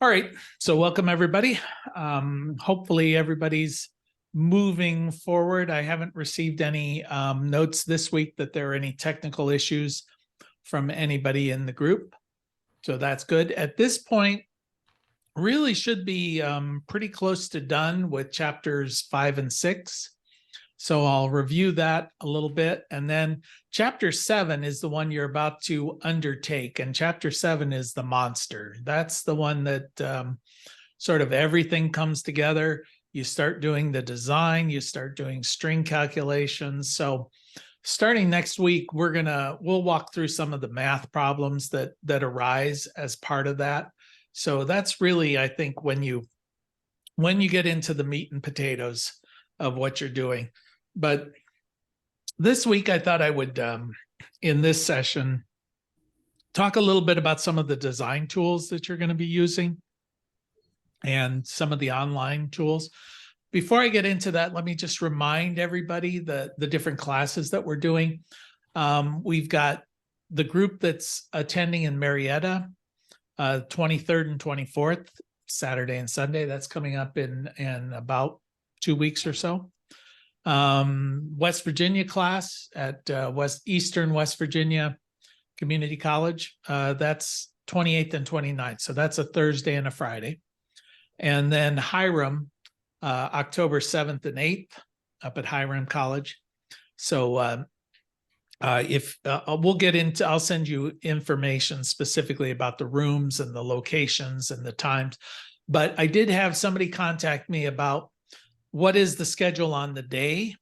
All right, so welcome everybody. Hopefully everybody's moving forward. I haven't received any notes this week that there are any technical issues from anybody in the group. So that's good. At this point, really should be pretty close to done with chapters 5 and 6. So I'll review that a little bit. And then chapter 7 is the one you're about to undertake. And chapter 7 is the monster. That's the one that sort of everything comes together. You start doing the design, you start doing string calculations. So starting next week, we'll walk through some of the math problems that arise as part of that. So that's really, I think, when you get into the meat and potatoes of what you're doing. But this week, I thought I would, in this session, talk a little bit about some of the design tools that you're going to be using and some of the online tools. Before I get into that, let me just remind everybody the different classes that we're doing. We've got the group that's attending in Marietta, 23rd and 24th, Saturday and Sunday. That's coming up in about 2 weeks or so. West Virginia class at Eastern West Virginia Community College. That's 28th and 29th. So that's a Thursday and a Friday. And then Hiram, October 7th and 8th up at Hiram College. So we'll get into, I'll send you information specifically about the rooms and the locations and the times. But I did have somebody contact me about what is the schedule on the day.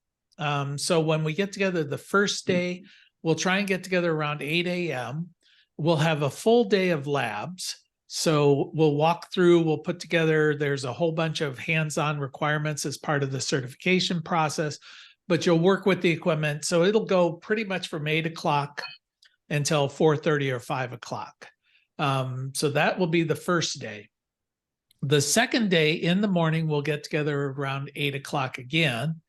So when we get together the first day, we'll try and get together around 8 a.m. We'll have a full day of labs. So we'll walk through, we'll put together, there's a whole bunch of hands-on requirements as part of the certification process, but you'll work with the equipment. So it'll go pretty much from 8 o'clock until 4:30 or 5 o'clock. So that will be the first day. The second day in the morning, we'll get together around 8 o'clock again.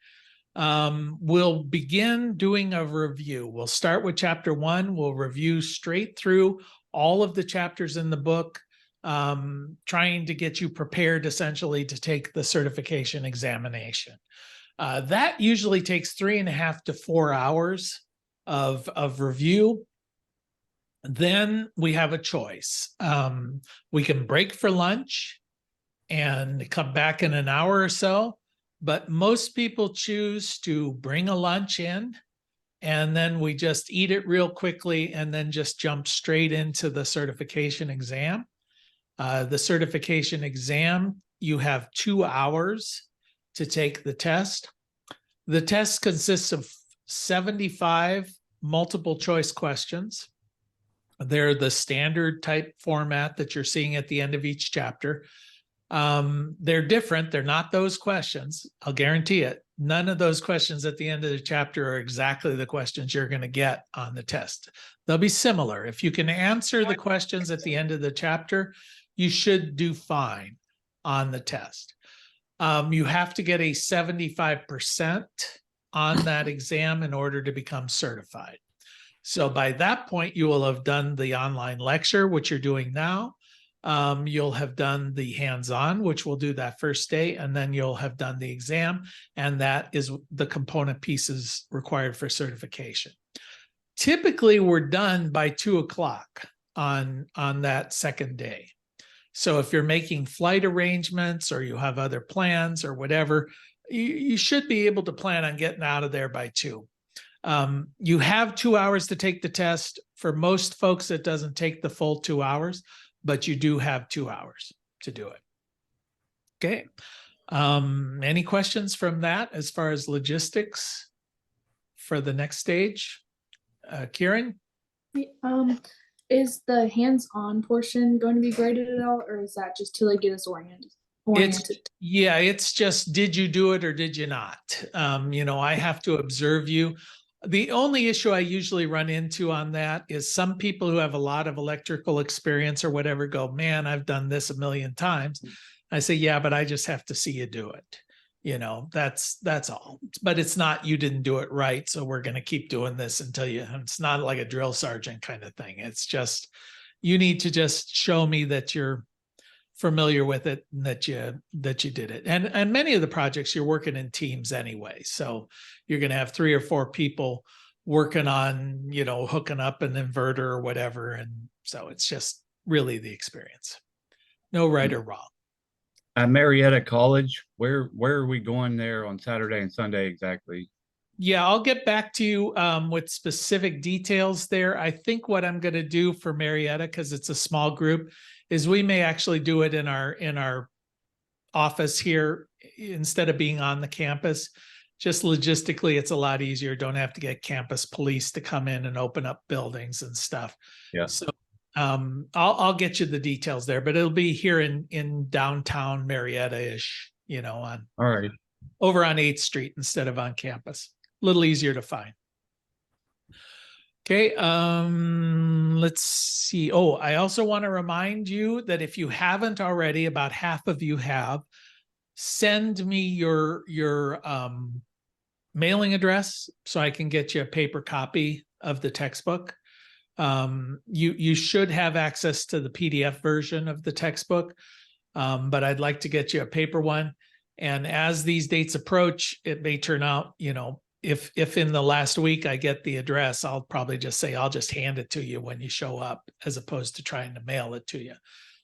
We'll begin doing a review. We'll start with chapter 1. We'll review straight through all of the chapters in the book, trying to get you prepared essentially to take the certification examination. That usually takes 3.5 to 4 hours of review. Then we have a choice. We can break for lunch and come back in an hour or so, but most people choose to bring a lunch in, and then we just eat it real quickly and then just jump straight into the certification exam. The certification exam, you have 2 hours to take the test. The test consists of 75 multiple choice questions. They're the standard type format that you're seeing at the end of each chapter. They're different. They're not those questions. I'll guarantee it. None of those questions at the end of the chapter are exactly the questions you're going to get on the test. They'll be similar. If you can answer the questions at the end of the chapter, you should do fine on the test. You have to get a 75% on that exam in order to become certified. So by that point, you will have done the online lecture, which you're doing now. You'll have done the hands-on, which we'll do that first day, and then you'll have done the exam, and that is the component pieces required for certification. Typically, we're done by 2 o'clock on that second day. So if you're making flight arrangements or you have other plans or whatever, you should be able to plan on getting out of there by 2. You have 2 hours to take the test. For most folks, it doesn't take the full 2 hours, but you do have 2 hours to do it. Okay. Any questions from that as far as logistics for the next stage? Kieran? Is the hands-on portion going to be graded at all, or is that just to like get us oriented? It's just, did you do it or did you not? I have to observe you. The only issue I usually run into on that is some people who have a lot of electrical experience or whatever go, man, I've done this a million times. I say, yeah, but I just have to see you do it. That's all. But it's not, you didn't do it right, so we're going to keep doing this until it's not like a drill sergeant kind of thing. It's just, you need to just show me that you're familiar with it and that you did it. And many of the projects you're working in teams anyway. So you're going to have 3 or 4 people working on, hooking up an inverter or whatever. And so it's just really the experience. No right or wrong. At Marietta College, where are we going there on Saturday and Sunday exactly? Yeah, I'll get back to you with specific details there. I think what I'm going to do for Marietta, because it's a small group, is we may actually do it in our office here instead of being on the campus. Just logistically, it's a lot easier. Don't have to get campus police to come in and open up buildings and stuff. Yeah. So I'll get you the details there, but it'll be here in downtown Marietta-ish, All right. over on 8th Street instead of on campus. A little easier to find. Okay, let's see. Oh, I also want to remind you that if you haven't already, about half of you have, send me your mailing address so I can get you a paper copy of the textbook. You should have access to the PDF version of the textbook, but I'd like to get you a paper one. And as these dates approach, it may turn out, if in the last week I get the address, I'll probably just say, I'll just hand it to you when you show up, as opposed to trying to mail it to you.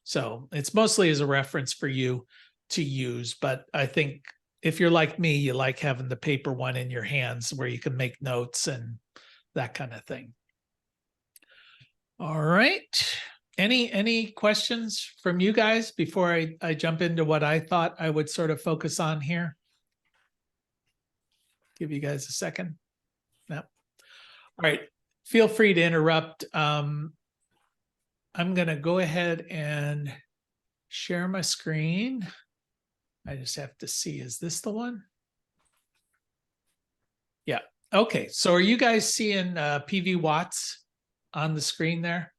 So it's mostly as a reference for you to use. But I think if you're like me, you like having the paper one in your hands where you can make notes and that kind of thing. All right. Any questions from you guys before I jump into what I thought I would sort of focus on here? Give you guys a second. No. All right. Feel free to interrupt. I'm going to go ahead and share my screen. I just have to see, is this the one? Yeah. Okay. So are you guys seeing PV Watts on the screen there?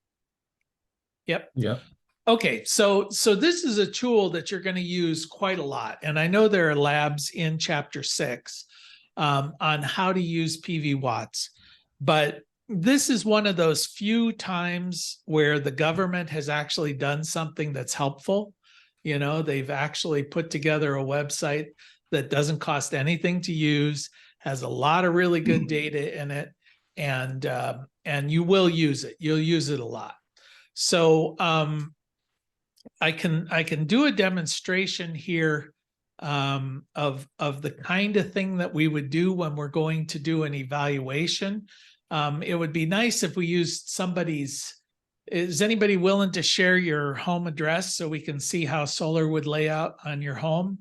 Yep. Yep. Okay, so this is a tool that you're going to use quite a lot. And I know there are labs in chapter 6 on how to use PV Watts, but this is one of those few times where the government has actually done something that's helpful. They've actually put together a website that doesn't cost anything to use, has a lot of really good data in it, and you will use it. You'll use it a lot. So I can do a demonstration here of the kind of thing that we would do when we're going to do an evaluation. It would be nice if we used somebody's. Is anybody willing to share your home address so we can see how solar would lay out on your home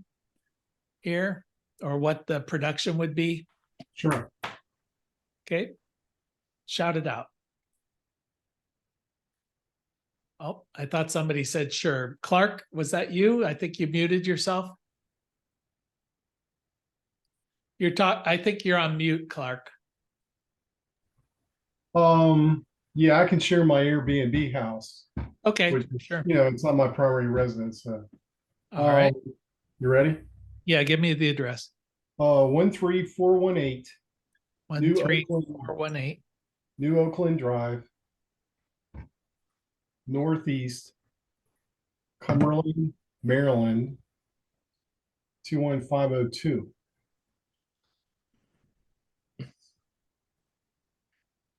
here, or what the production would be? Sure. Okay. Shout it out. Oh, I thought somebody said sure. Clark, was that you? I think you muted yourself. I think you're on mute, Clark. Yeah, I can share my Airbnb house, Okay, which, sure. it's not my primary residence. All right. You ready? Yeah, give me the address. 13418 13418. New Oakland Drive, Northeast, Cumberland, Maryland, 21502.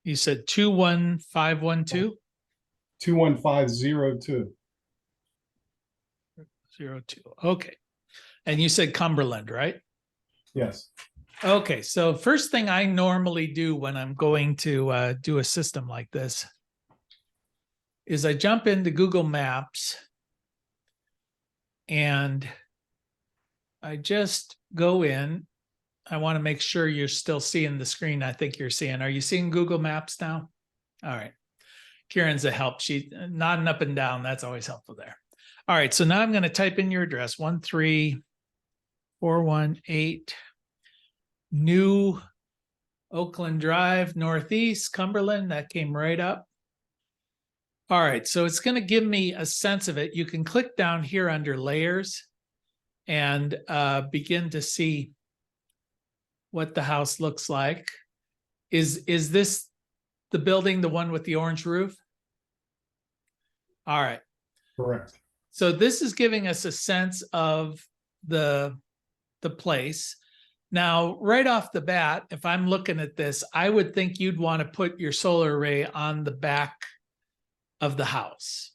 You said 21512? 21502. 02. Okay. And you said Cumberland, right? Yes. Okay. So first thing I normally do when I'm going to do a system like this is I jump into Google Maps and I just go in. I want to make sure you're still seeing the screen I think you're seeing. Are you seeing Google Maps now? All right. Kieran's a help. She's nodding up and down. That's always helpful there. All right. So now I'm going to type in your address, 13418 New Oakland Drive, Northeast, Cumberland. That came right up. All right. So it's going to give me a sense of it. You can click down here under layers and begin to see what the house looks like. Is this the building, the one with the orange roof? All right. Correct. So this is giving us a sense of the place. Now, right off the bat, if I'm looking at this, I would think you'd want to put your solar array on the back of the house.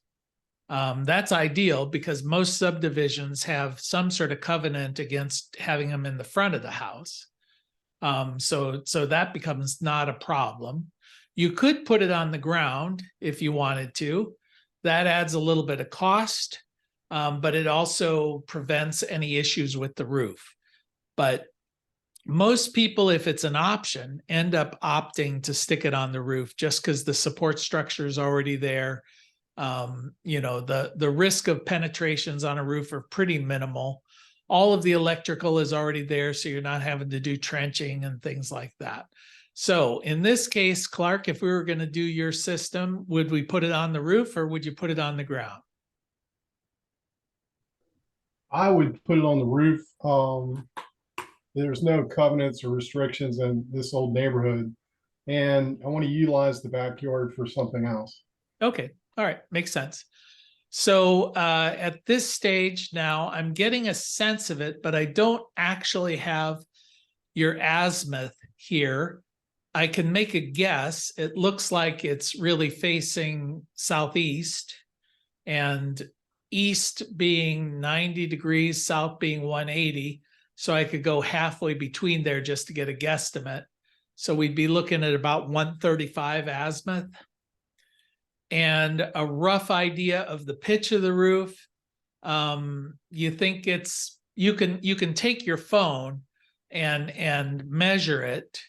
That's ideal because most subdivisions have some sort of covenant against having them in the front of the house. So that becomes not a problem. You could put it on the ground if you wanted to. That adds a little bit of cost, but it also prevents any issues with the roof. But most people, if it's an option, end up opting to stick it on the roof just because the support structure is already there. You know, the risk of penetrations on a roof are pretty minimal. All of the electrical is already there, so you're not having to do trenching and things like that. So in this case, Clark, if we were going to do your system, would we put it on the roof or would you put it on the ground? I would put it on the roof. There's no covenants or restrictions in this old neighborhood. And I want to utilize the backyard for something else. Okay. All right. Makes sense. So at this stage now, I'm getting a sense of it, but I don't actually have your azimuth here. I can make a guess. It looks like it's really facing southeast, and east being 90 degrees, south being 180. So I could go halfway between there just to get a guesstimate. So we'd be looking at about 135 azimuth. And a rough idea of the pitch of the roof. You think you can take your phone and measure it,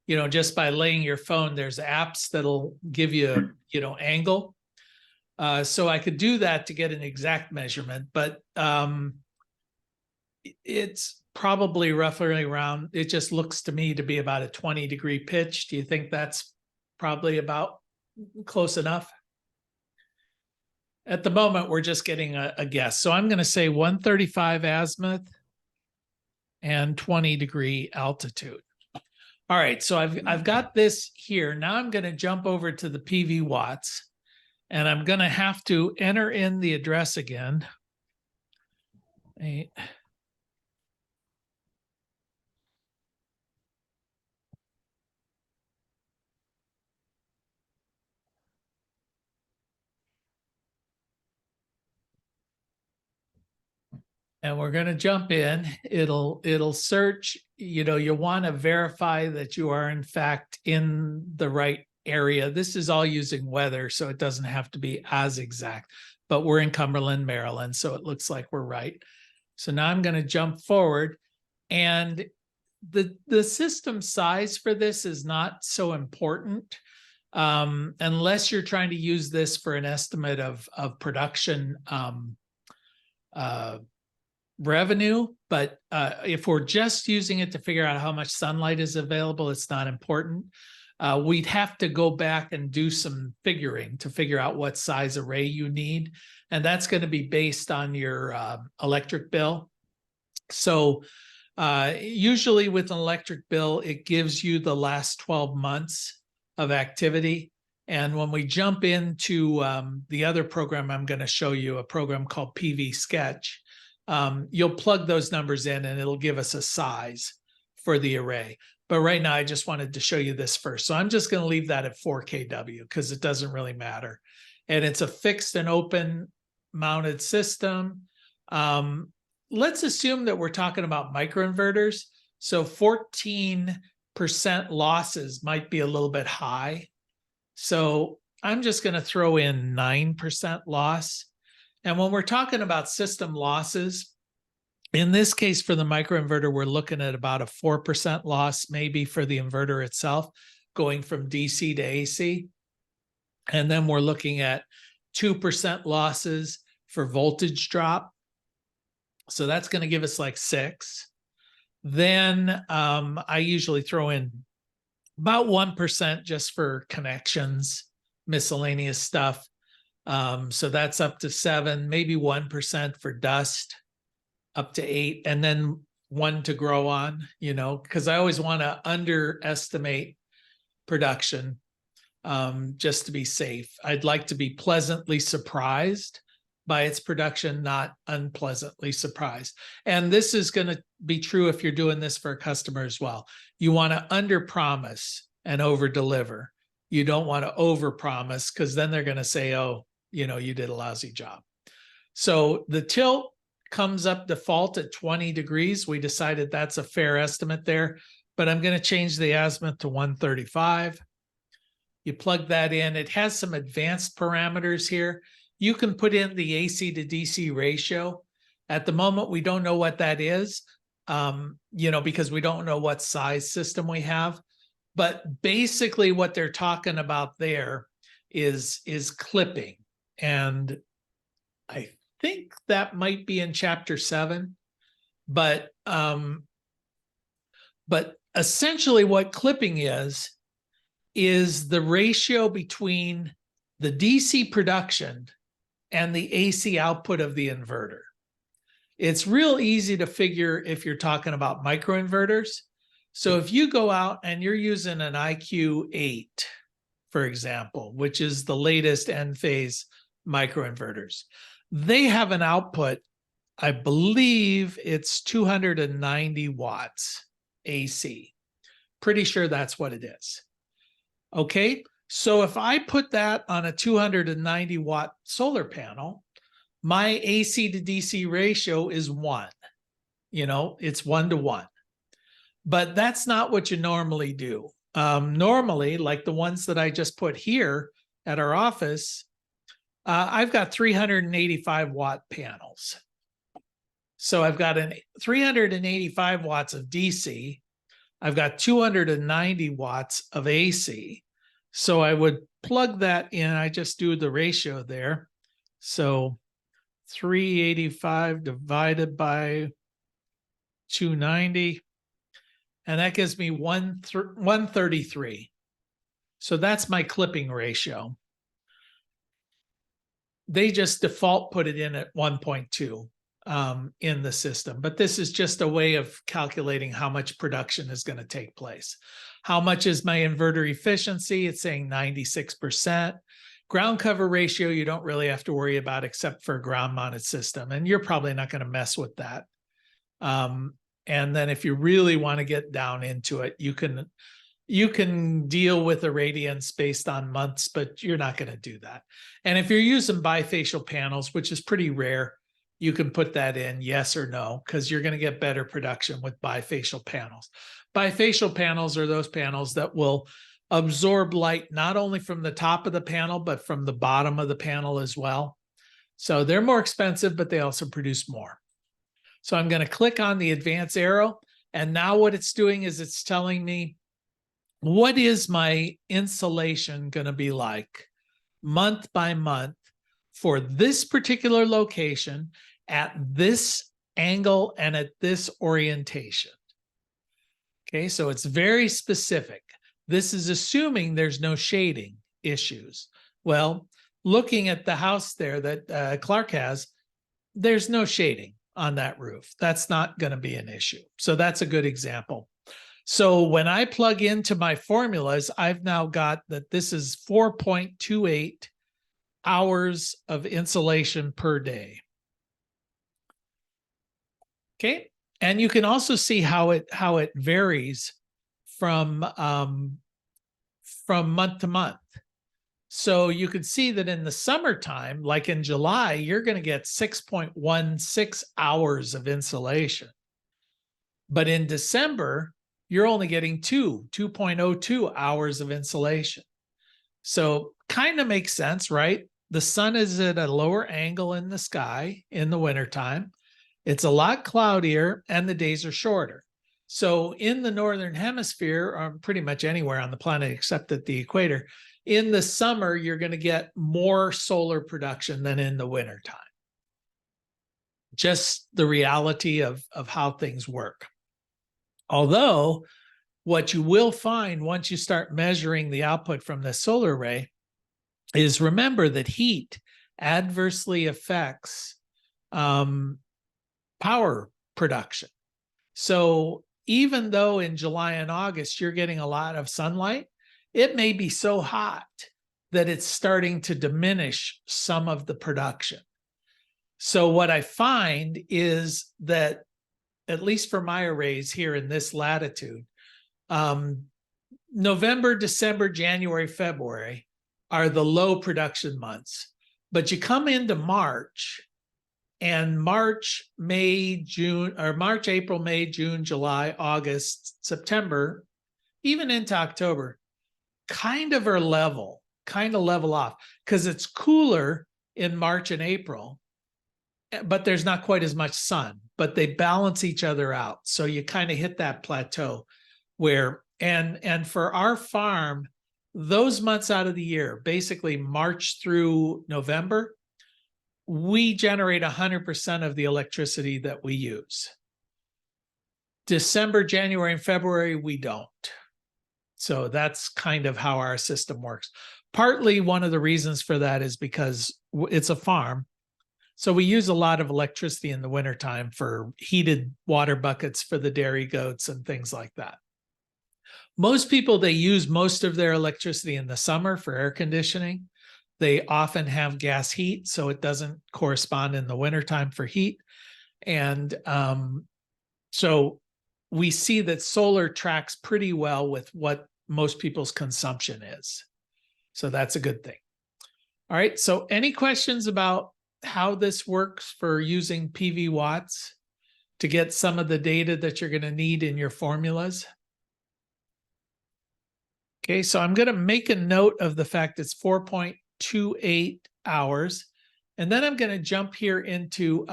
you know, just by laying your phone. There's apps that'll give you, you know, angle. So I could do that to get an exact measurement, but it's probably roughly around, it just looks to me to be about a 20-degree pitch. Do you think that's probably about close enough? At the moment, we're just getting a guess. So I'm going to say 135 azimuth and 20-degree altitude. All right, so I've got this here. Now I'm going to jump over to the PV watts, and I'm going to have to enter in the address again. And we're going to jump in. It'll search, you know, you want to verify that you are in fact in the right area. This is all using weather, so it doesn't have to be as exact, but we're in Cumberland, Maryland, so it looks like we're right. So now I'm going to jump forward, and the system size for this is not so important unless you're trying to use this for an estimate of production revenue. But if we're just using it to figure out how much sunlight is available, it's not important. We'd have to go back and do some figuring to figure out what size array you need. And that's going to be based on your electric bill. So usually with an electric bill, it gives you the last 12 months of activity. And when we jump into the other program, I'm going to show you a program called PV Sketch. You'll plug those numbers in and it'll give us a size for the array. But right now, I just wanted to show you this first. So I'm just going to leave that at 4 kW because it doesn't really matter. And it's a fixed and open mounted system. Let's assume that we're talking about microinverters. So 14% losses might be a little bit high. So I'm just going to throw in 9% loss. And when we're talking about system losses, in this case for the microinverter, we're looking at about a 4% loss, maybe for the inverter itself, going from DC to AC. And then we're looking at 2% losses for voltage drop. So that's going to give us like 6. Then I usually throw in about 1% just for connections, miscellaneous stuff. So that's up to 7, maybe 1% for dust, up to 8, and then 1 to grow on, you know, because I always want to underestimate production just to be safe. I'd like to be pleasantly surprised by its production, not unpleasantly surprised. And this is going to be true if you're doing this for a customer as well. You want to under promise and over deliver. You don't want to over promise, because then they're going to say, oh, you know, you did a lousy job. So the tilt comes up default at 20 degrees. We decided that's a fair estimate there, but I'm going to change the azimuth to 135. You plug that in. It has some advanced parameters here. You can put in the AC to DC ratio. At the moment, we don't know what that is, you know, because we don't know what size system we have. But basically what they're talking about there is clipping. And I think that might be in chapter 7, but essentially what clipping is the ratio between the DC production and the AC output of the inverter. It's real easy to figure if you're talking about microinverters. So if you go out and you're using an IQ8, for example, which is the latest Enphase microinverters, they have an output, I believe it's 290 watts AC. Pretty sure that's what it is. Okay, so if I put that on a 290 watt solar panel, my AC to DC ratio is 1. You know, it's 1 to 1. But that's not what you normally do. Normally, like the ones that I just put here at our office, I've got 385 watt panels. So I've got 385 watts of DC. I've got 290 watts of AC. So I would plug that in. I just do the ratio there. So 385 divided by 290. And that gives me 133. So that's my clipping ratio. They just default put it in at 1.2 in the system. But this is just a way of calculating how much production is going to take place. How much is my inverter efficiency? It's saying 96%. Ground cover ratio, you don't really have to worry about except for a ground mounted system. And you're probably not going to mess with that. And then if you really want to get down into it, you can deal with irradiance based on months, but you're not going to do that. And if you're using bifacial panels, which is pretty rare, you can put that in yes or no, because you're going to get better production with bifacial panels. Bifacial panels are those panels that will absorb light not only from the top of the panel, but from the bottom of the panel as well. So they're more expensive, but they also produce more. So I'm going to click on the advanced arrow. And now what it's doing is it's telling me, what is my insulation going to be like month by month for this particular location at this angle and at this orientation? Okay, so it's very specific. This is assuming there's no shading issues. Well, looking at the house there that Clark has, there's no shading on that roof. That's not going to be an issue. So that's a good example. So when I plug into my formulas, I've now got that this is 4.28 hours of insolation per day. Okay. And you can also see how it varies from month to month. So you can see that in the summertime, like in July, you're going to get 6.16 hours of insolation. But in December, you're only getting 2.02 hours of insolation. So kind of makes sense, right? The sun is at a lower angle in the sky in the wintertime. It's a lot cloudier and the days are shorter. So in the Northern Hemisphere, or pretty much anywhere on the planet except at the equator, in the summer, you're going to get more solar production than in the wintertime. Just the reality of how things work. Although, what you will find once you start measuring the output from the solar array is, remember that heat adversely affects power production. So even though in July and August you're getting a lot of sunlight, it may be so hot that it's starting to diminish some of the production. So what I find is that, at least for my arrays here in this latitude, November, December, January, February are the low production months. But you come into March, and March, April, May, June, July, August, September, even into October, kind of level off, because it's cooler in March and April, but there's not quite as much sun, but they balance each other out. So you kind of hit that plateau where, and for our farm, those months out of the year, basically March through November, we generate 100% of the electricity that we use. December, January, and February, we don't. So that's kind of how our system works. Partly one of the reasons for that is because it's a farm. So we use a lot of electricity in the wintertime for heated water buckets for the dairy goats and things like that. Most people, they use most of their electricity in the summer for air conditioning. They often have gas heat, so it doesn't correspond in the wintertime for heat. And so we see that solar tracks pretty well with what most people's consumption is. So that's a good thing. All right, so any questions about how this works for using PV watts to get some of the data that you're going to need in your formulas? Okay, so I'm going to make a note of the fact it's 4.28 hours. And then I'm going to jump here into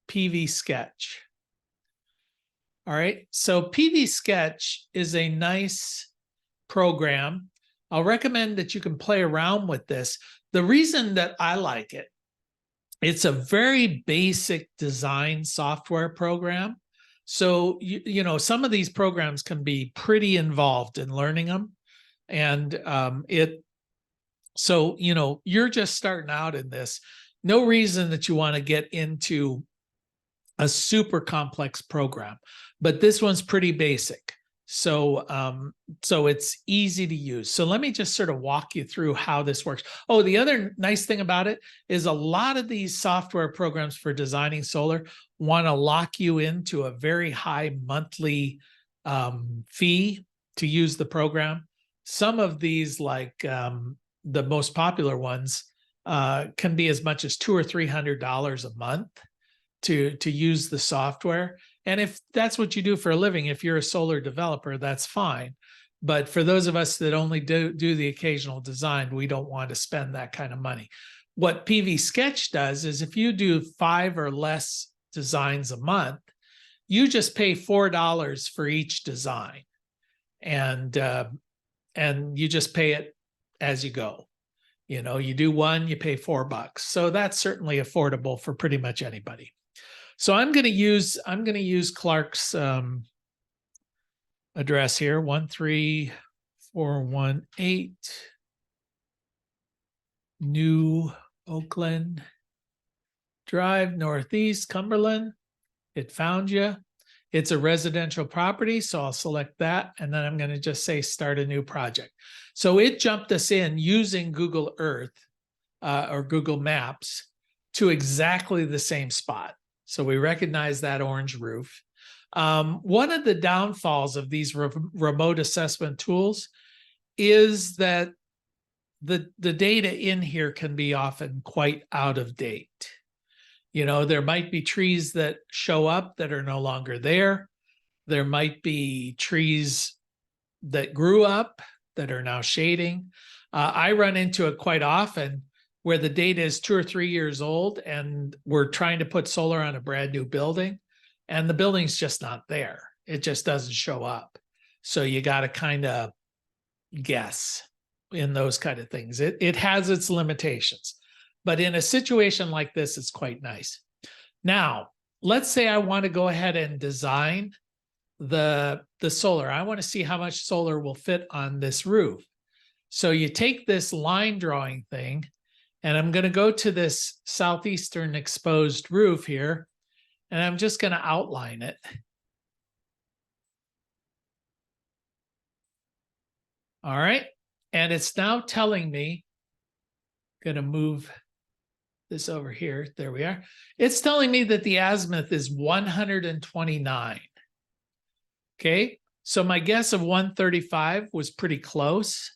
PV Sketch. All right, so PV Sketch is a nice program. I'll recommend that you can play around with this. The reason that I like it, it's a very basic design software program. So, you know, some of these programs can be pretty involved in learning them. And so, you know, you're just starting out in this. No reason that you want to get into a super complex program, but this one's pretty basic. So, so it's easy to use. So let me just sort of walk you through how this works. Oh, the other nice thing about it is a lot of these software programs for designing solar want to lock you into a very high monthly fee to use the program. Some of these, like the most popular ones, can be as much as $200 or $300 a month to use the software. And if that's what you do for a living, if you're a solar developer, that's fine. But for those of us that only do the occasional design, we don't want to spend that kind of money. What PV Sketch does is if you do 5 or less designs a month, you just pay $4 for each design. And you just pay it as you go. You know, you do one, you pay $4. So that's certainly affordable for pretty much anybody. So I'm going to use Clark's address here, 13418 New Oakland Drive, Northeast, Cumberland. It found you. It's a residential property, so I'll select that, and then I'm going to just say start a new project. So it jumped us in using Google Earth or Google Maps to exactly the same spot. So we recognize that orange roof. One of the downfalls of these remote assessment tools is that the data in here can be often quite out of date. You know, there might be trees that show up that are no longer there. There might be trees that grew up that are now shading. I run into it quite often where the data is 2 or 3 years old and we're trying to put solar on a brand new building and the building's just not there. It just doesn't show up. So you got to kind of guess in those kind of things. It has its limitations, but in a situation like this, it's quite nice. Now, let's say I want to go ahead and design the solar. I want to see how much solar will fit on this roof. So you take this line drawing thing, and I'm going to go to this southeastern exposed roof here, and I'm just going to outline it. All right. And it's now telling me, going to move this over here. There we are. It's telling me that the azimuth is 129. Okay, so my guess of 135 was pretty close,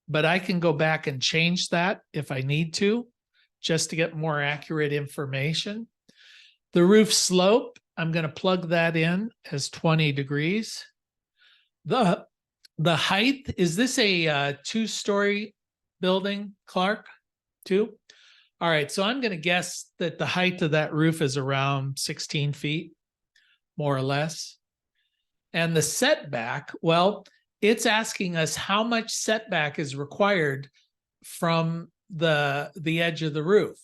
but I can go back and change that if I need to, just to get more accurate information. The roof slope, I'm going to plug that in as 20 degrees. The height, is this a 2-story building, Clark? 2? All right, so I'm going to guess that the height of that roof is around 16 feet, more or less. And the setback, well, it's asking us how much setback is required from the edge of the roof.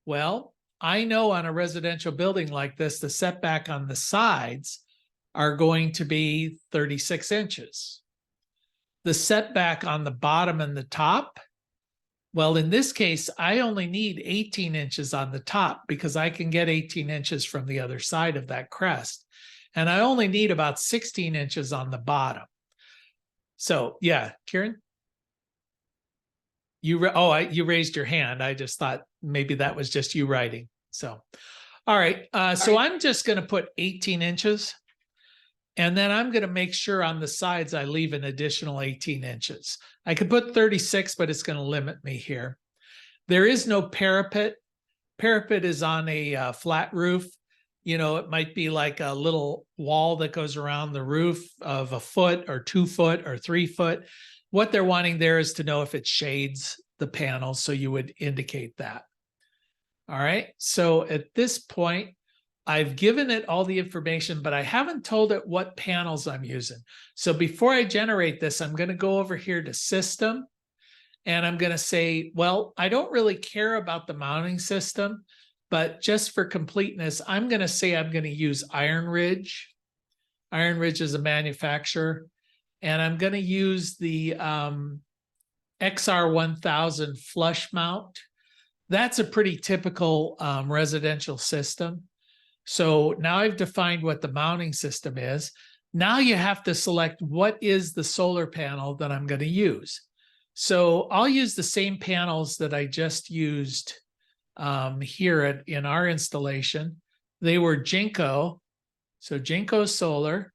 Well, I know on a residential building like this, the setback on the sides are going to be 36 inches. The setback on the bottom and the top, well, in this case, I only need 18 inches on the top because I can get 18 inches from the other side of that crest. And I only need about 16 inches on the bottom. So yeah, Kieran? You raised your hand. I just thought maybe that was just you writing. So, all right. So I'm just going to put 18 inches. And then I'm going to make sure on the sides I leave an additional 18 inches. I could put 36, but it's going to limit me here. There is no parapet. Parapet is on a flat roof. You know, it might be like a little wall that goes around the roof of 1 foot or 2 foot or 3 foot. What they're wanting there is to know if it shades the panels, so you would indicate that. All right, so at this point, I've given it all the information, but I haven't told it what panels I'm using. So before I generate this, I'm going to go over here to System, and I'm going to say, well, I don't really care about the mounting system, but just for completeness, I'm going to say I'm going to use Iron Ridge. Iron Ridge is a manufacturer. And I'm going to use the XR1000 flush mount. That's a pretty typical residential system. So now I've defined what the mounting system is. Now you have to select what is the solar panel that I'm going to use. So I'll use the same panels that I just used here in our installation. They were Jinko, so Jinko Solar,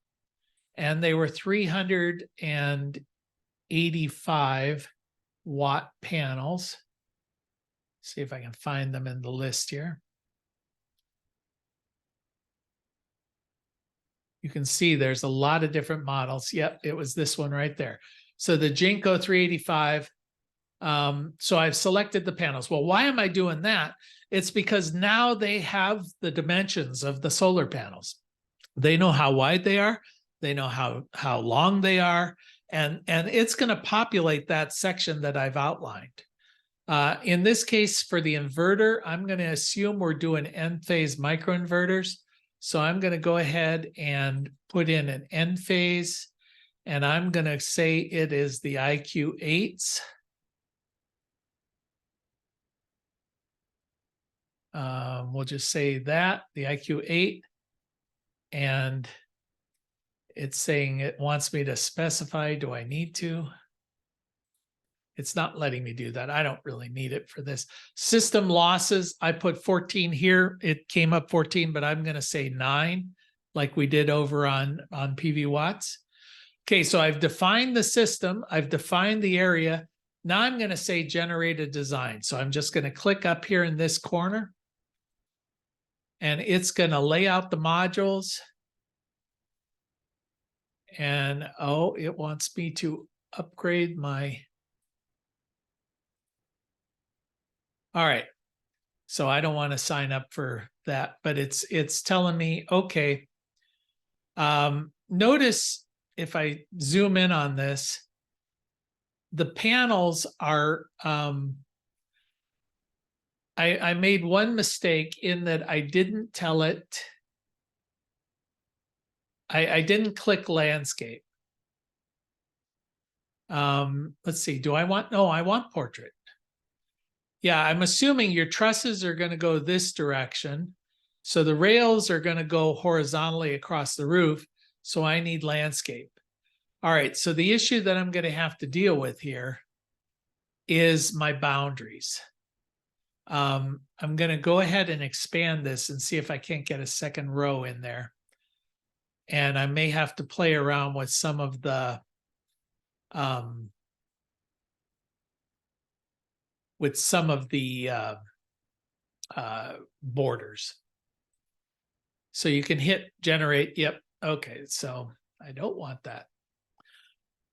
and they were 385 watt panels. See if I can find them in the list here. You can see there's a lot of different models. Yep, it was this one right there. So the Jinko 385. So I've selected the panels. Well, why am I doing that? It's because now they have the dimensions of the solar panels. They know how wide they are. They know how long they are. And it's going to populate that section that I've outlined. In this case, for the inverter, I'm going to assume we're doing N-phase microinverters. So I'm going to go ahead and put in an N-phase, and I'm going to say it is the IQ8s. We'll just say that, the IQ8, and it's saying it wants me to specify, do I need to? It's not letting me do that. I don't really need it for this. System losses, I put 14 here. It came up 14, but I'm going to say 9, like we did over on PV Watts. Okay, so I've defined the system. I've defined the area. Now I'm going to say generate a design. So I'm just going to click up here in this corner, and it's going to lay out the modules. And oh, it wants me to upgrade my. All right. So I don't want to sign up for that, but it's telling me, okay. Notice if I zoom in on this, the panels are, I made one mistake in that I didn't tell it. I didn't click landscape. Let's see, do I want, no, I want portrait. Yeah, I'm assuming your trusses are going to go this direction. So the rails are going to go horizontally across the roof. So I need landscape. All right, so the issue that I'm going to have to deal with here is my boundaries. I'm going to go ahead and expand this and see if I can't get a second row in there. And I may have to play around with some of the borders. So you can hit generate. Yep. Okay. So I don't want that.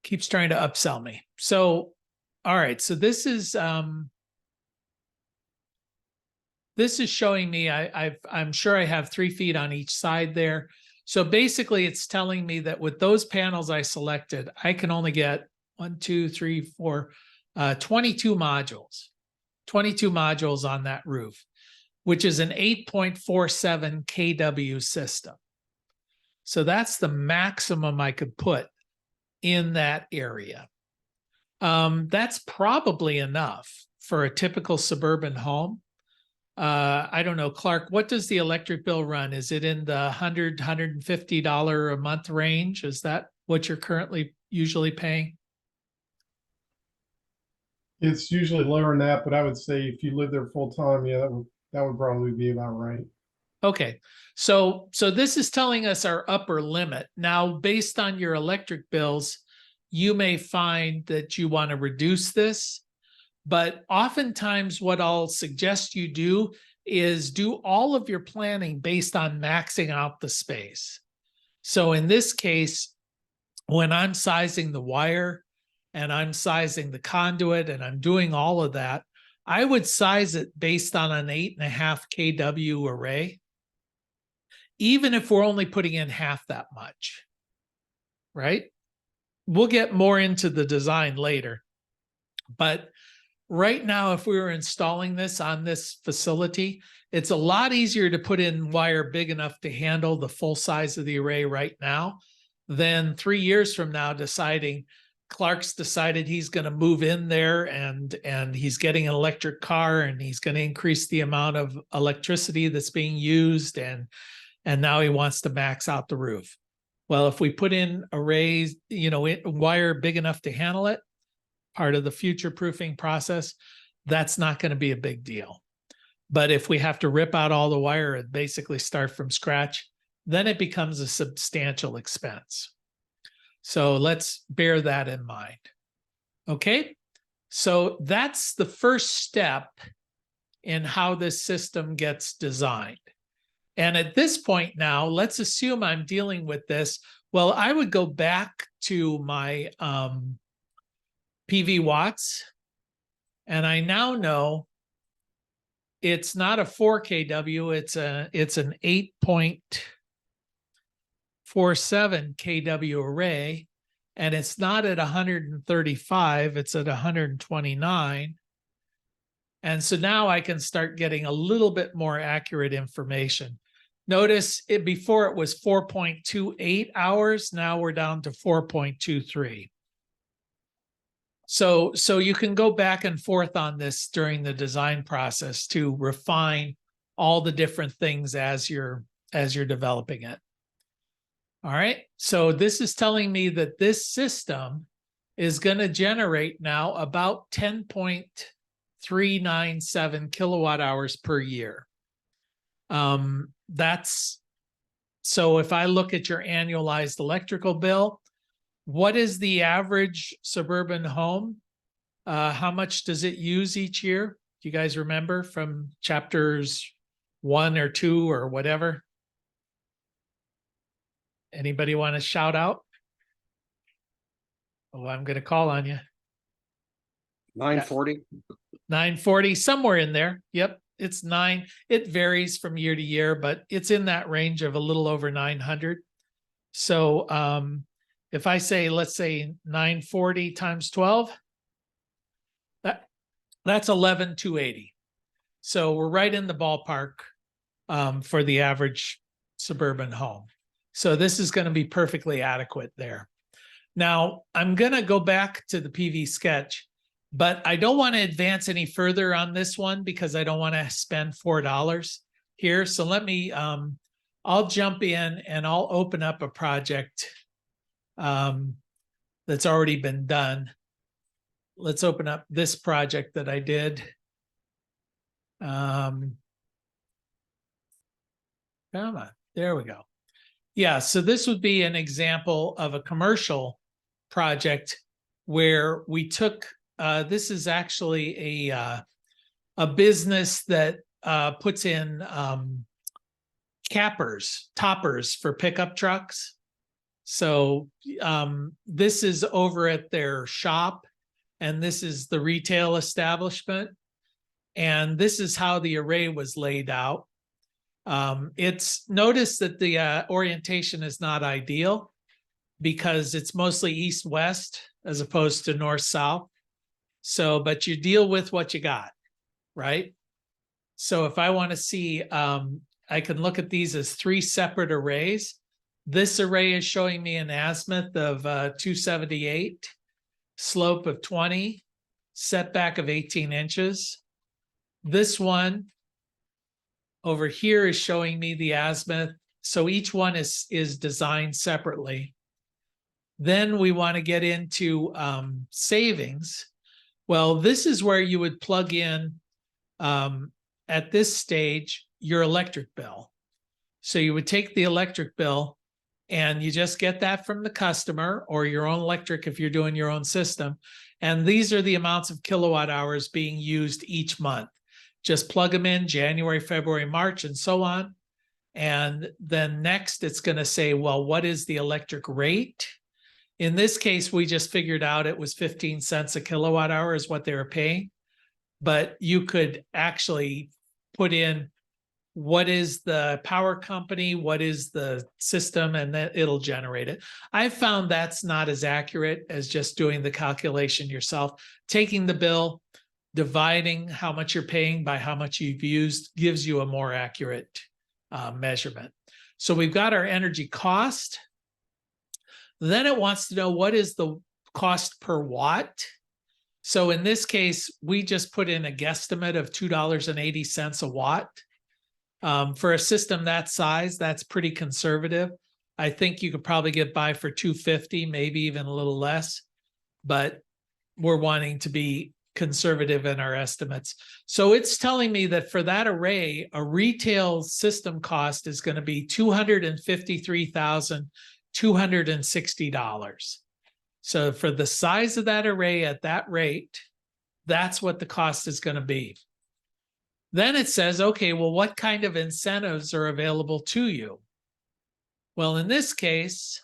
Keeps trying to upsell me. So, all right. So this is showing me I'm sure I have 3 feet on each side there. So basically it's telling me that with those panels I selected, I can only get 22 modules. 22 modules on that roof, which is an 8.47 kW system. So that's the maximum I could put in that area. That's probably enough for a typical suburban home. I don't know, Clark, what does the electric bill run? Is it in the $150 a month range? Is that what you're currently usually paying? It's usually lower than that, but I would say if you live there full time, yeah, that would probably be about right. Okay, so this is telling us our upper limit. Now, based on your electric bills, you may find that you want to reduce this, but oftentimes what I'll suggest you do is do all of your planning based on maxing out the space. So in this case, when I'm sizing the wire and I'm sizing the conduit and I'm doing all of that, I would size it based on an 8.5 kW array, even if we're only putting in half that much, right? We'll get more into the design later. But right now, if we were installing this on this facility, it's a lot easier to put in wire big enough to handle the full size of the array right now than 3 years from now deciding Clark's decided he's going to move in there and he's getting an electric car and he's going to increase the amount of electricity that's being used and now he wants to max out the roof. Well, if we put in arrays, wire big enough to handle it, part of the future proofing process, that's not going to be a big deal. But if we have to rip out all the wire and basically start from scratch, then it becomes a substantial expense. So let's bear that in mind. Okay, so that's the first step in how this system gets designed. And at this point now, let's assume I'm dealing with this. Well, I would go back to my PV watts, and I now know it's not a 4 kW, it's an 8.47 kW array, and it's not at 135, it's at 129. And so now I can start getting a little bit more accurate information. Notice before it was 4.28 hours, now we're down to 4.23. So you can go back and forth on this during the design process to refine all the different things as you're developing it. All right, so this is telling me that this system is going to generate now about 10.397 kilowatt hours per year. So if I look at your annualized electrical bill, what is the average suburban home? How much does it use each year? Do you guys remember from chapters 1 or 2 or whatever? Anybody want to shout out? Oh, I'm going to call on you. 940. 940, somewhere in there. Yep, it's 9. It varies from year to year, but it's in that range of a little over 900. So if I say, let's say 940 times 12, that's 11,280. So we're right in the ballpark for the average suburban home. So this is going to be perfectly adequate there. Now I'm going to go back to the PV sketch, but I don't want to advance any further on this one because I don't want to spend $4 here. So let me, I'll jump in and I'll open up a project that's already been done. Let's open up this project that I did. Come on, there we go. Yeah, so this would be an example of a commercial project where we took, this is actually a business that puts in toppers for pickup trucks. So this is over at their shop, and this is the retail establishment. And this is how the array was laid out. It's noticed that the orientation is not ideal because it's mostly east-west as opposed to north-south. So, but you deal with what you got, right? So if I want to see, I can look at these as 3 separate arrays. This array is showing me an azimuth of 278, slope of 20, setback of 18 inches. This one over here is showing me the azimuth. So each one is designed separately. Then we want to get into savings. Well, this is where you would plug in at this stage your electric bill. So you would take the electric bill and you just get that from the customer or your own electric if you're doing your own system. And these are the amounts of kilowatt hours being used each month. Just plug them in January, February, March, and so on. And then next it's going to say, well, what is the electric rate? In this case, we just figured out it was 15 cents a kilowatt hour is what they were paying. But you could actually put in what is the power company, what is the system, and then it'll generate it. I found that's not as accurate as just doing the calculation yourself. Taking the bill, dividing how much you're paying by how much you've used gives you a more accurate measurement. So we've got our energy cost. Then it wants to know what is the cost per watt. So in this case, we just put in a guesstimate of $2.80 a watt. For a system that size, that's pretty conservative. I think you could probably get by for $2.50, maybe even a little less, but we're wanting to be conservative in our estimates. So it's telling me that for that array, a retail system cost is going to be $253,260. So for the size of that array at that rate, that's what the cost is going to be. Then it says, okay, well, what kind of incentives are available to you? Well, in this case,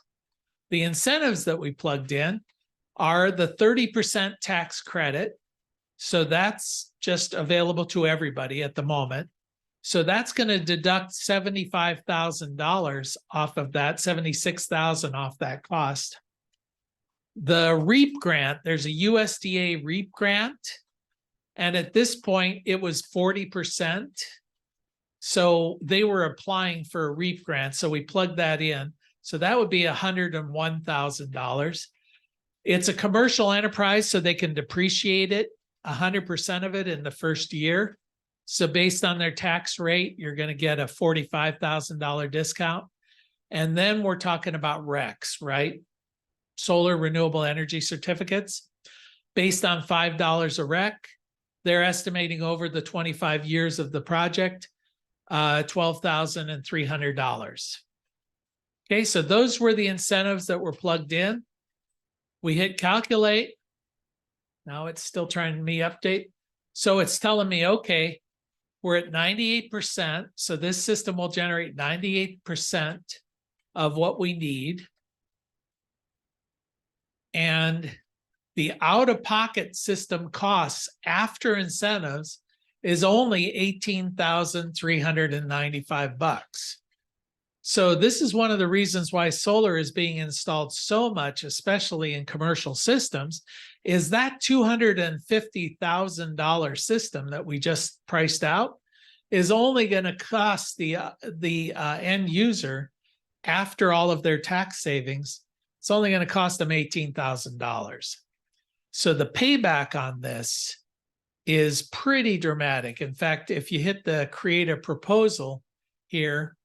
the incentives that we plugged in are the 30% tax credit. So that's just available to everybody at the moment. So that's going to deduct $75,000 off of that, $76,000 off that cost. The REAP grant, there's a USDA REAP grant. And at this point, it was 40%. So they were applying for a REAP grant. So we plugged that in. So that would be $101,000. It's a commercial enterprise, so they can depreciate it, 100% of it in the first year. So based on their tax rate, you're going to get a $45,000 discount. And then we're talking about RECs, right? Solar renewable energy certificates. Based on $5 a REC, they're estimating over the 25 years of the project, $12,300. Okay, so those were the incentives that were plugged in. We hit calculate. Now it's still trying to me update. So it's telling me, okay, we're at 98%. So this system will generate 98% of what we need. And the out-of-pocket system costs after incentives is only $18,395. So this is one of the reasons why solar is being installed so much, especially in commercial systems, is that $250,000 system that we just priced out is only going to cost the end user, after all of their tax savings, it's only going to cost them $18,000. So the payback on this is pretty dramatic. In fact, if you hit the create a proposal here,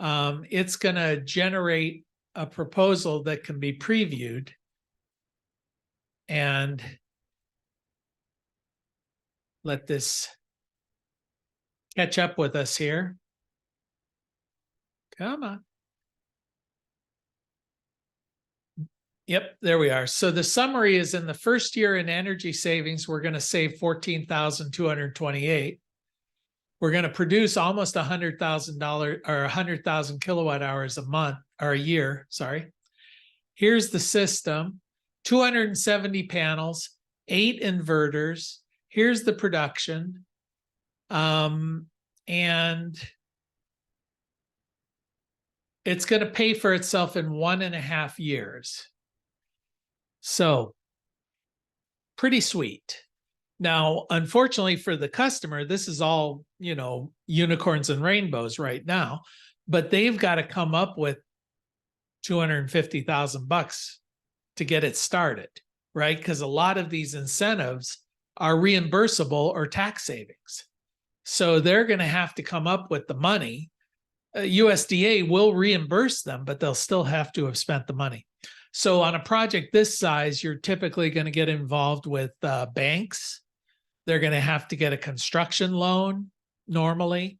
it's going to generate a proposal that can be previewed. And let this catch up with us here. Come on. Yep, there we are. So the summary is in the first year in energy savings, we're going to save 14,228. We're going to produce almost $100,000 or 100,000 kilowatt hours a month or a year. Sorry. Here's the system, 270 panels, 8 inverters. Here's the production. And it's going to pay for itself in 1.5 years. So pretty sweet. Now, unfortunately for the customer, this is all, you know, unicorns and rainbows right now, but they've got to come up with $250,000 to get it started, right? Because a lot of these incentives are reimbursable or tax savings. So they're going to have to come up with the money. USDA will reimburse them, but they'll still have to have spent the money. So on a project this size, you're typically going to get involved with banks. They're going to have to get a construction loan normally.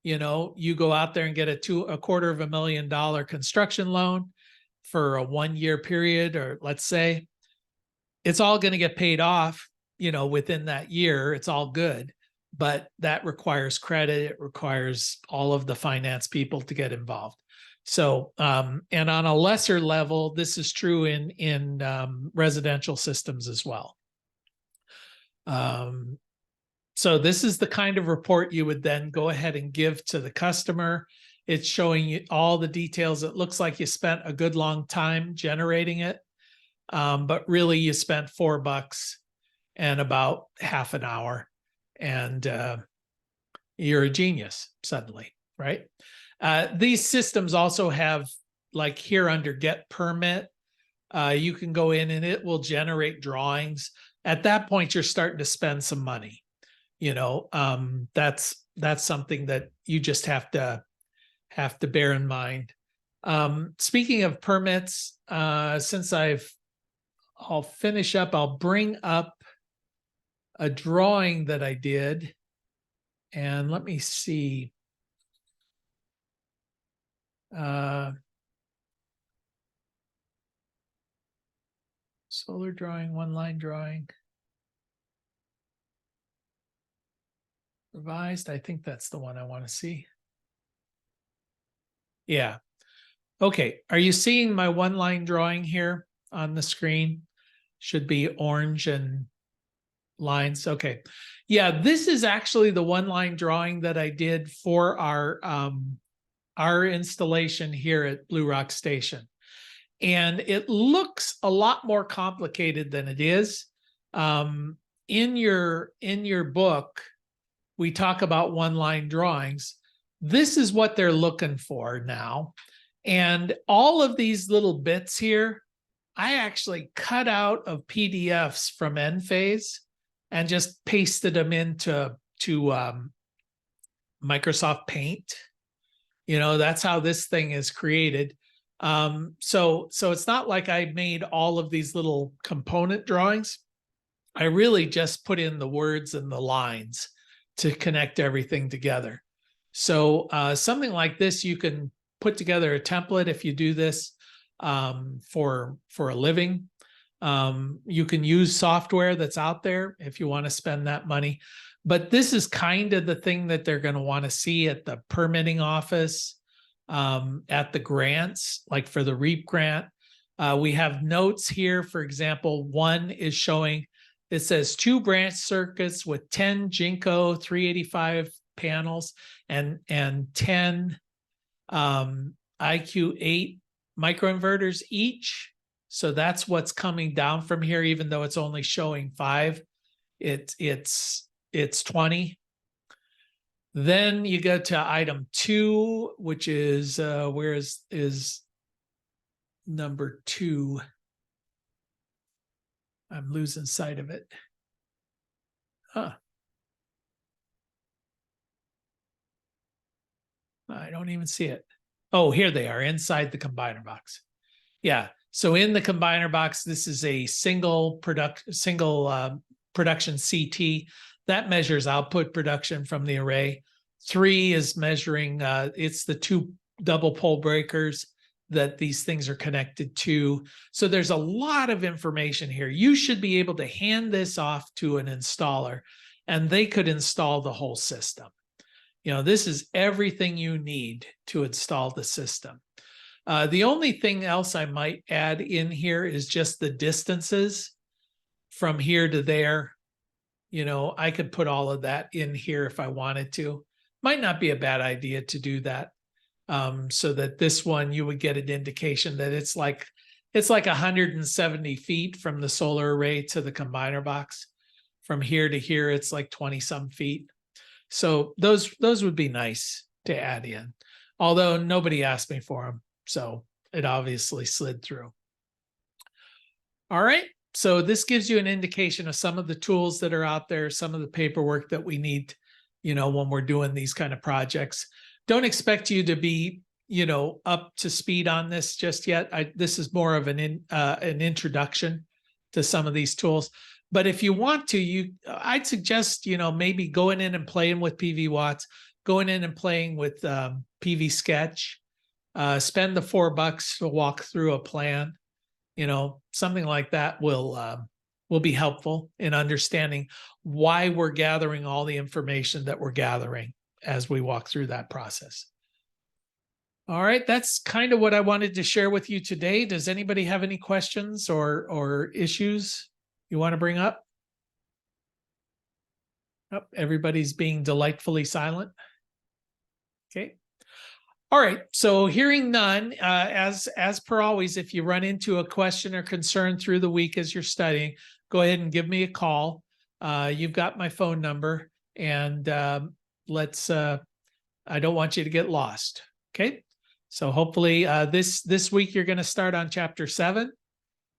You know, you go out there and get a $250,000 construction loan for a 1-year period, or let's say it's all going to get paid off, you know, within that year. It's all good, but that requires credit. It requires all of the finance people to get involved. So, and on a lesser level, this is true in residential systems as well. So this is the kind of report you would then go ahead and give to the customer. It's showing you all the details. It looks like you spent a good long time generating it, but really you spent $4 and about half an hour, and you're a genius suddenly, right? These systems also have, like here under Get Permit, you can go in and it will generate drawings. At that point, you're starting to spend some money. You know, that's something that you just have to bear in mind. Speaking of permits, since I'll finish up, I'll bring up a drawing that I did, and let me see. Solar drawing, one-line drawing. Revised, I think that's the one I want to see. Yeah. Okay, are you seeing my one-line drawing here on the screen? Should be orange and lines. Okay. Yeah, this is actually the one-line drawing that I did for our installation here at Blue Rock Station. And it looks a lot more complicated than it is. In your book, we talk about one-line drawings. This is what they're looking for now. And all of these little bits here, I actually cut out of PDFs from Enphase and just pasted them into Microsoft Paint. You know, that's how this thing is created. So it's not like I made all of these little component drawings. I really just put in the words and the lines to connect everything together. So something like this, you can put together a template if you do this for a living. You can use software that's out there if you want to spend that money. But this is kind of the thing that they're going to want to see at the permitting office, at the grants, like for the REAP grant. We have notes here. For example, one is showing, it says 2 branch circuits with 10 Jinko 385 panels and 10 IQ8 microinverters each. So that's what's coming down from here, even though it's only showing 5. It's 20. Then you go to item 2, which is where is number 2? I'm losing sight of it. Huh. I don't even see it. Oh, here they are inside the combiner box. Yeah. So in the combiner box, this is a single production CT that measures output production from the array. 3 is measuring, it's the 2 double pole breakers that these things are connected to. So there's a lot of information here. You should be able to hand this off to an installer and they could install the whole system. You know, this is everything you need to install the system. The only thing else I might add in here is just the distances from here to there. You know, I could put all of that in here if I wanted to. Might not be a bad idea to do that. So that this one, you would get an indication that it's like 170 feet from the solar array to the combiner box. From here to here, it's like 20 some feet. So those would be nice to add in, although nobody asked me for them. So it obviously slid through. All right. So this gives you an indication of some of the tools that are out there, some of the paperwork that we need, you know, when we're doing these kind of projects. Don't expect you to be, you know, up to speed on this just yet. This is more of an introduction to some of these tools. But if you want to, I'd suggest, you know, maybe going in and playing with PV Watts, going in and playing with PV Sketch, spend the $4 to walk through a plan. You know, something like that will be helpful in understanding why we're gathering all the information that we're gathering as we walk through that process. All right, that's kind of what I wanted to share with you today. Does anybody have any questions or issues you want to bring up? Oh, everybody's being delightfully silent. Okay. All right, so hearing none, as per always, if you run into a question or concern through the week as you're studying, go ahead and give me a call. You've got my phone number, and I don't want you to get lost. Okay, so hopefully this week you're going to start on chapter 7,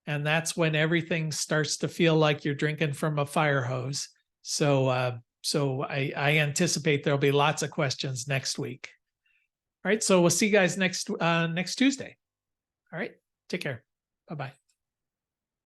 and that's when everything starts to feel like you're drinking from a fire hose. So I anticipate there'll be lots of questions next week. All right, so we'll see you guys next Tuesday. All right, take care. Bye-bye.